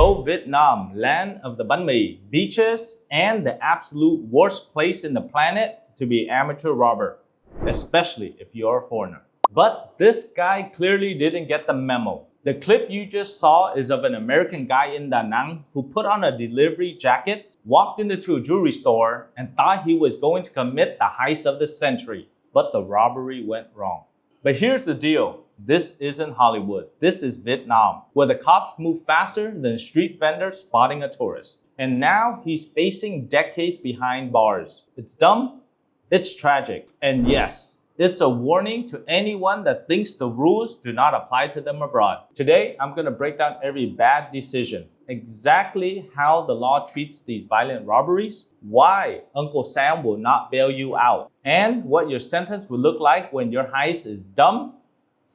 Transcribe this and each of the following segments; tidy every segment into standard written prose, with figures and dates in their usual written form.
Ho Vietnam, land of the banh mi, beaches, and the absolute worst place in the planet to be an amateur robber, especially if you're a foreigner. But this guy clearly didn't get the memo. The clip you just saw is of an American guy in Da Nang who put on a delivery jacket, walked into a jewelry store, and thought he was going to commit the heist of the century. But the robbery went wrong. But here's the deal. This isn't Hollywood. This is Vietnam, where the cops move faster than street vendors spotting a tourist. And now he's facing decades behind bars. It's dumb, it's tragic, and yes, it's a warning to anyone that thinks the rules do not apply to them abroad. Today, I'm going to break down every bad decision, exactly how the law treats these violent robberies, why Uncle Sam will not bail you out, and what your sentence will look like when your heist is dumb,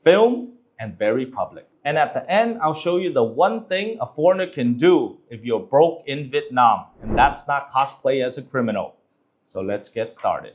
filmed, and very public. And at the end, I'll show you the one thing a foreigner can do if you're broke in Vietnam, and that's not cosplay as a criminal. So let's get started.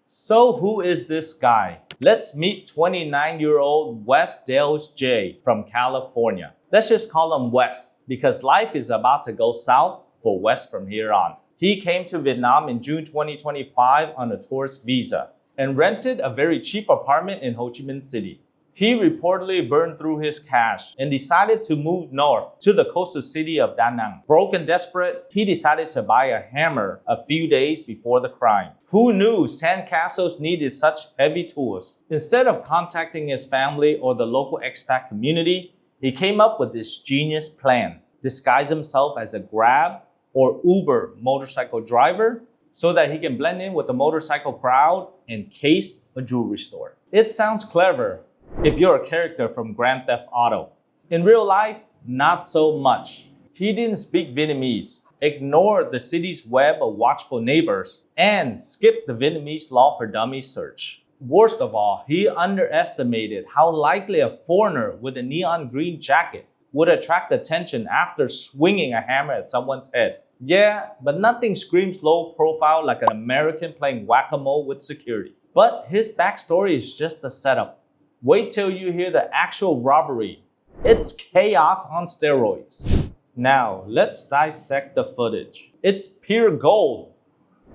So who is this guy? Let's meet 29-year-old Wes Dales J from California. Let's just call him Wes because life is about to go south for Wes from here on. He came to Vietnam in June 2025 on a tourist visa and rented a very cheap apartment in Ho Chi Minh City. He reportedly burned through his cash and decided to move north to the coastal city of Da Nang. Broke and desperate, he decided to buy a hammer a few days before the crime. Who knew sandcastles needed such heavy tools? Instead of contacting his family or the local expat community, he came up with this genius plan. Disguise himself as a Grab or Uber motorcycle driver so that he can blend in with the motorcycle crowd and case a jewelry store. It sounds clever if you're a character from Grand Theft Auto. In real life, not so much. He didn't speak Vietnamese, ignored the city's web of watchful neighbors, and skipped the Vietnamese law for dummies search. Worst of all, he underestimated how likely a foreigner with a neon green jacket would attract attention after swinging a hammer at someone's head. Yeah, but nothing screams low profile like an American playing whack-a-mole with security. But his backstory is just a setup. Wait till you hear the actual robbery. It's chaos on steroids. Now, let's dissect the footage. It's pure gold,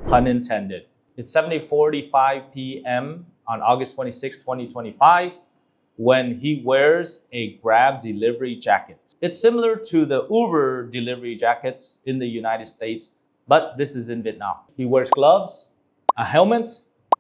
pun intended. It's 7:45 p.m. on August 26, 2025, when he wears a Grab delivery jacket. It's similar to the Uber delivery jackets in the United States, but this is in Vietnam. He wears gloves, a helmet,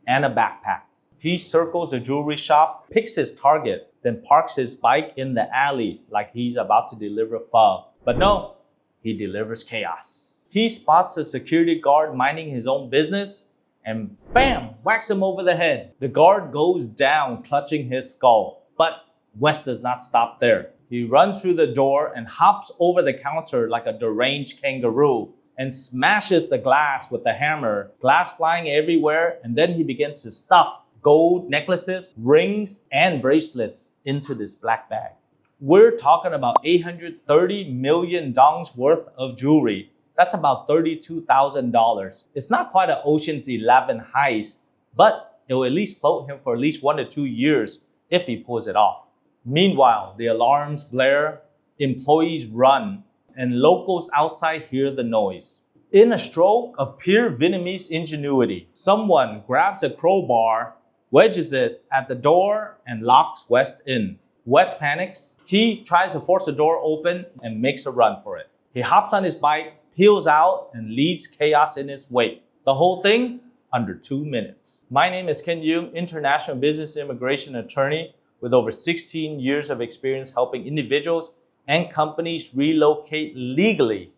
and a backpack. He circles the jewelry shop, picks his target, then parks his bike in the alley like he's about to deliver pho. But no, he delivers chaos. He spots a security guard minding his own business and bam, whacks him over the head. The guard goes down, clutching his skull. But Wes does not stop there. He runs through the door and hops over the counter like a deranged kangaroo and smashes the glass with the hammer, glass flying everywhere, and then he begins to stuff gold necklaces, rings, and bracelets into this black bag. We're talking about 830 million dongs worth of jewelry. That's about $32,000. It's not quite an Ocean's 11 heist, but it will at least float him for at least 1 to 2 years if he pulls it off. Meanwhile, the alarms blare, employees run, and locals outside hear the noise. In a stroke of pure Vietnamese ingenuity, someone grabs a crowbar, wedges it at the door, and locks Wes in. Wes panics. He tries to force the door open and makes a run for it. He hops on his bike, peels out, and leaves chaos in his wake. The whole thing under 2 minutes. My name is Ken Duong, international business immigration attorney with over 16 years of experience helping individuals and companies relocate legally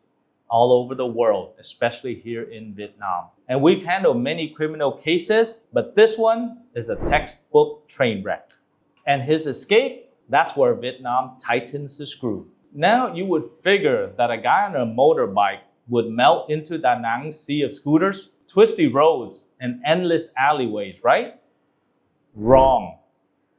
all over the world, especially here in Vietnam. And we've handled many criminal cases, but this one is a textbook train wreck. And his escape, that's where Vietnam tightens the screw. Now you would figure that a guy on a motorbike would melt into Da Nang's sea of scooters, twisty roads, and endless alleyways, right? Wrong.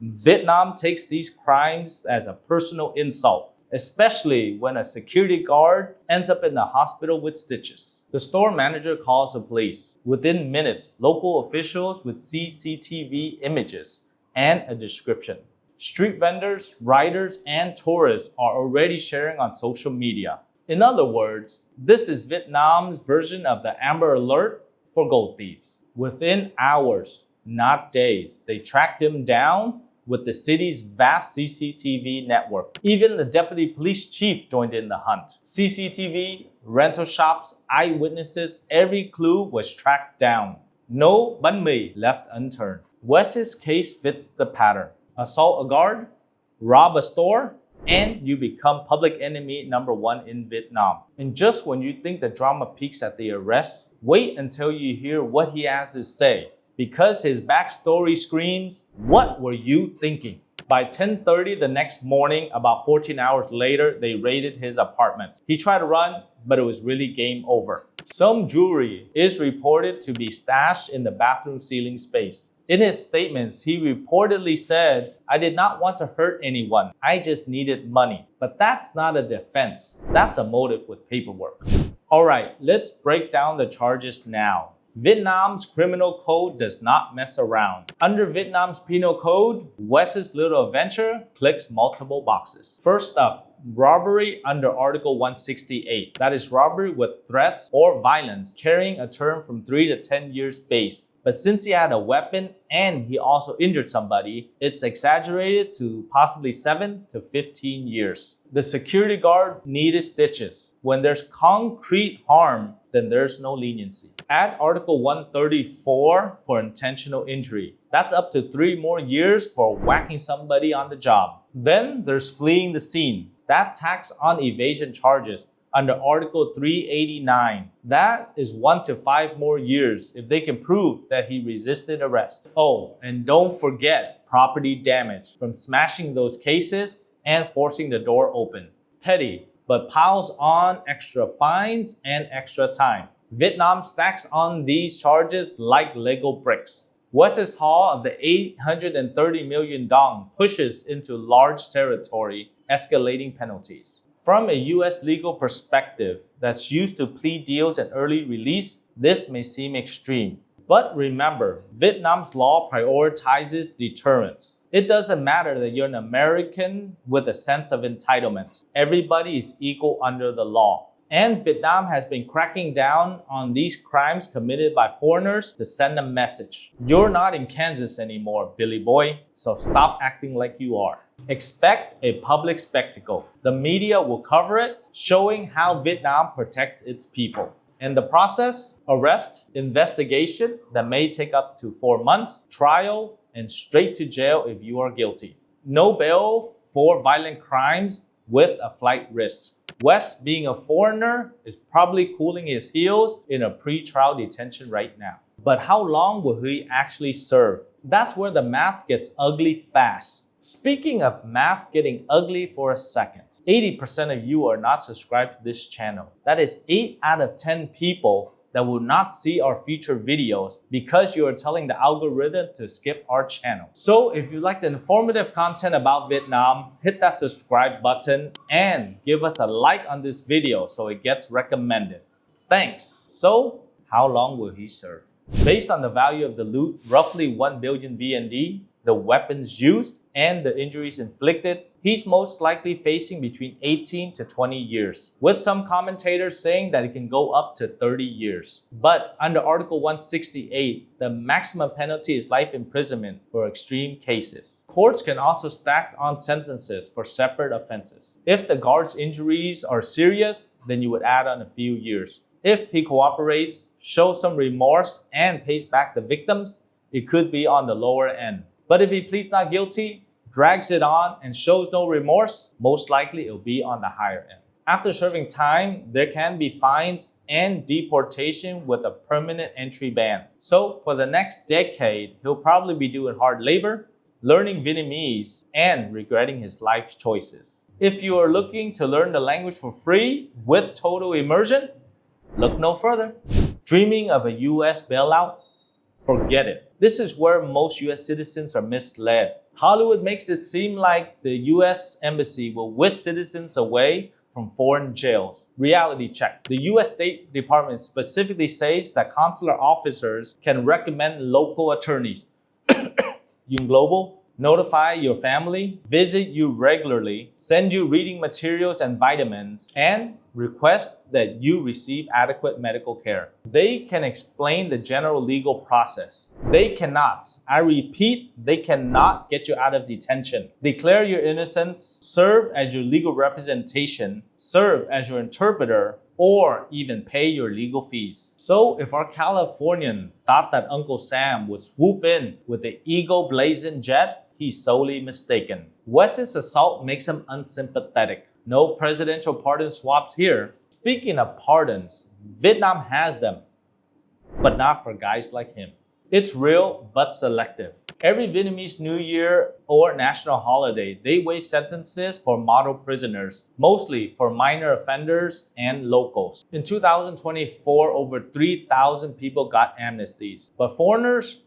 Vietnam takes these crimes as a personal insult, especially when a security guard ends up in the hospital with stitches. The store manager calls the police. Within minutes, local officials with CCTV images and a description. Street vendors, riders, and tourists are already sharing on social media. In other words, this is Vietnam's version of the Amber Alert for gold thieves. Within hours, not days, they tracked him down with the city's vast CCTV network. Even the deputy police chief joined in the hunt. CCTV, rental shops, eyewitnesses, every clue was tracked down. No banh mi left unturned. Wes's case fits the pattern. Assault a guard, rob a store, and you become public enemy number 1 in Vietnam. And just when you think the drama peaks at the arrest, wait until you hear what he has to say, because his backstory screams, "What were you thinking?" By 10:30 the next morning, about 14 hours later, they raided his apartment. He tried to run, but it was really game over. Some jewelry is reported to be stashed in the bathroom ceiling space. In his statements, he reportedly said, "I did not want to hurt anyone. I just needed money." But that's not a defense. That's a motive with paperwork. All right, let's break down the charges now. Vietnam's criminal code does not mess around. Under Vietnam's penal code, Wes's little adventure clicks multiple boxes. First up, robbery under Article 168. That is robbery with threats or violence, carrying a term from 3 to 10 years base. But since he had a weapon and he also injured somebody, it's exaggerated to possibly 7 to 15 years. The security guard needed stitches. When there's concrete harm, then there's no leniency. Add Article 134 for intentional injury. That's up to 3 more years for whacking somebody on the job. Then there's fleeing the scene. That tax on evasion charges under Article 389. That is 1 to 5 more years if they can prove that he resisted arrest. Oh, and don't forget property damage from smashing those cases and forcing the door open. Petty, but piles on extra fines and extra time. Vietnam stacks on these charges like Lego bricks. Wes's haul of the 830 million dong pushes into large territory, escalating penalties. From a US legal perspective that's used to plea deals and early release, this may seem extreme. But remember, Vietnam's law prioritizes deterrence. It doesn't matter that you're an American with a sense of entitlement. Everybody is equal under the law. And Vietnam has been cracking down on these crimes committed by foreigners to send a message. You're not in Kansas anymore, Billy boy, so stop acting like you are. Expect a public spectacle. The media will cover it, showing how Vietnam protects its people. In the process, arrest, investigation that may take up to 4 months, trial, and straight to jail if you are guilty. No bail for violent crimes with a flight risk. Wes, being a foreigner, is probably cooling his heels in a pre-trial detention right now. But how long will he actually serve? That's where the math gets ugly fast. Speaking of math getting ugly for a second, 80% of you are not subscribed to this channel. That is 8 out of 10 people that will not see our future videos because you are telling the algorithm to skip our channel. So if you like the informative content about Vietnam, hit that subscribe button and give us a like on this video so it gets recommended. Thanks. So how long will he serve? Based on the value of the loot, roughly 1 billion VND, the weapons used, and the injuries inflicted, he's most likely facing between 18 to 20 years, with some commentators saying that it can go up to 30 years. But under Article 168, the maximum penalty is life imprisonment for extreme cases. Courts can also stack on sentences for separate offenses. If the guard's injuries are serious, then you would add on a few years. If he cooperates, shows some remorse, and pays back the victims, it could be on the lower end. But if he pleads not guilty, drags it on, and shows no remorse, most likely it'll be on the higher end. After serving time, there can be fines and deportation with a permanent entry ban. So for the next decade, he'll probably be doing hard labor, learning Vietnamese, and regretting his life choices. If you are looking to learn the language for free with total immersion, look no further. Dreaming of a US bailout? Forget it. This is where most US citizens are misled. Hollywood makes it seem like the US Embassy will whisk citizens away from foreign jails. Reality check. The US State Department specifically says that consular officers can recommend local attorneys, Yung Global, notify your family, visit you regularly, send you reading materials and vitamins, and request that you receive adequate medical care. They can explain the general legal process. They cannot, I repeat, they cannot get you out of detention, declare your innocence, serve as your legal representation, serve as your interpreter, or even pay your legal fees. So if our Californian thought that Uncle Sam would swoop in with the ego blazing jet, he's solely mistaken. West's assault makes him unsympathetic. No presidential pardon swaps here. Speaking of pardons, Vietnam has them, but not for guys like him. It's real, but selective. Every Vietnamese New Year or national holiday, they waive sentences for model prisoners, mostly for minor offenders and locals. In 2024, over 3,000 people got amnesties, but foreigners,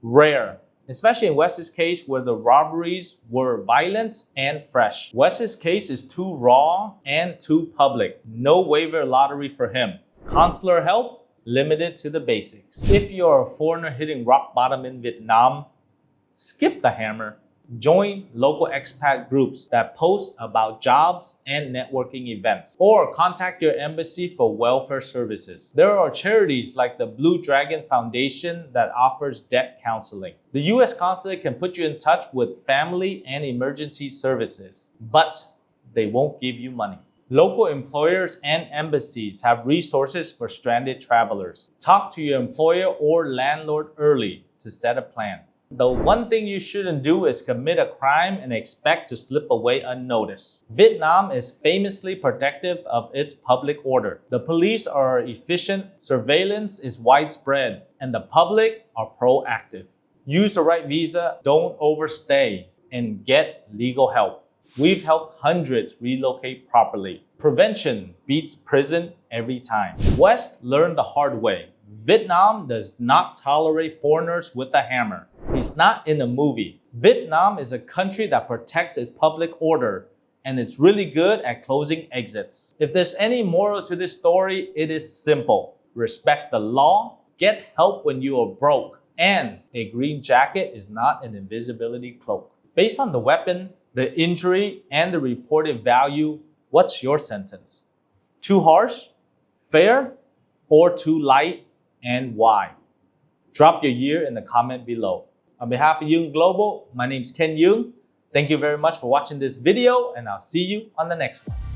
rare. Especially in West's case where the robberies were violent and fresh. West's case is too raw and too public. No waiver lottery for him. Consular help? Limited to the basics. If you're a foreigner hitting rock bottom in Vietnam, skip the hammer. Join local expat groups that post about jobs and networking events, or contact your embassy for welfare services. There are charities like the Blue Dragon Foundation that offers debt counseling. The US consulate can put you in touch with family and emergency services, but they won't give you money. Local employers and embassies have resources for stranded travelers. Talk to your employer or landlord early to set a plan. The one thing you shouldn't do is commit a crime and expect to slip away unnoticed. Vietnam is famously protective of its public order. The police are efficient, surveillance is widespread, and the public are proactive. Use the right visa, don't overstay, and get legal help. We've helped hundreds relocate properly. Prevention beats prison every time. West learned the hard way. Vietnam does not tolerate foreigners with a hammer. He's not in a movie. Vietnam is a country that protects its public order, and it's really good at closing exits. If there's any moral to this story, it is simple. Respect the law, get help when you are broke, and a green jacket is not an invisibility cloak. Based on the weapon, the injury, and the reported value, what's your sentence? Too harsh? Fair? Or too light? And why? Drop your year in the comment below. On behalf of Yung Global, my name is Ken Duong. Thank you very much for watching this video, and I'll see you on the next one.